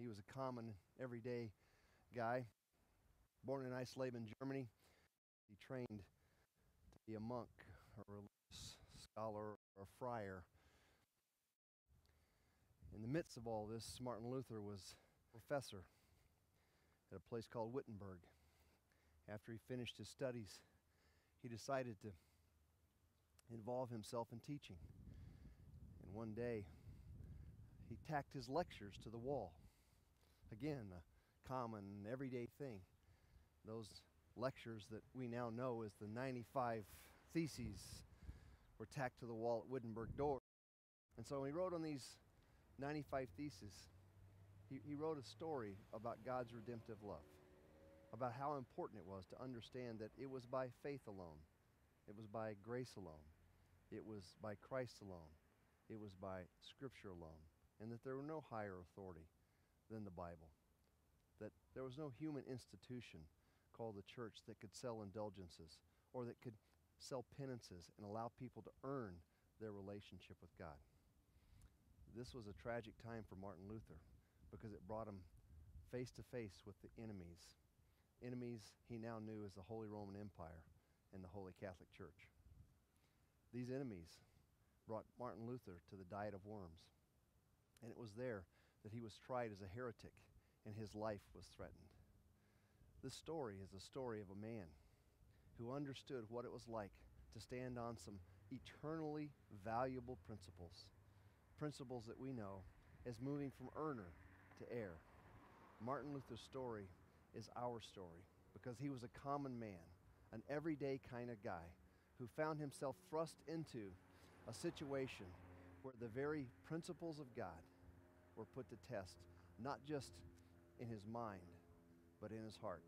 He was a common, everyday guy. Born in Eisleben, Germany, he trained to be a monk, a religious scholar, or a friar. In the midst of all this, Martin Luther was a professor at a place called Wittenberg. After he finished his studies, he decided to involve himself in teaching. And one day, he tacked his lectures to the wall. Again, a common, everyday thing. Those lectures that we now know as the 95 Theses were tacked to the wall at Wittenberg door. And so when he wrote on these 95 Theses, he wrote a story about God's redemptive love, about how important it was to understand that it was by faith alone, it was by grace alone, it was by Christ alone, it was by Scripture alone, and that there were no higher authority than the Bible, that there was no human institution called the church that could sell indulgences or that could sell penances and allow people to earn their relationship with God. This was a tragic time for Martin Luther because it brought him face to face with the enemies he now knew as the Holy Roman Empire and the Holy Catholic Church. These enemies brought Martin Luther to the Diet of Worms, and it was there that he was tried as a heretic and his life was threatened. This story is the story of a man who understood what it was like to stand on some eternally valuable principles that we know as moving from earner to heir. Martin Luther's story is our story because he was a common man, an everyday kind of guy who found himself thrust into a situation where the very principles of God were put to test, not just in his mind, but in his heart.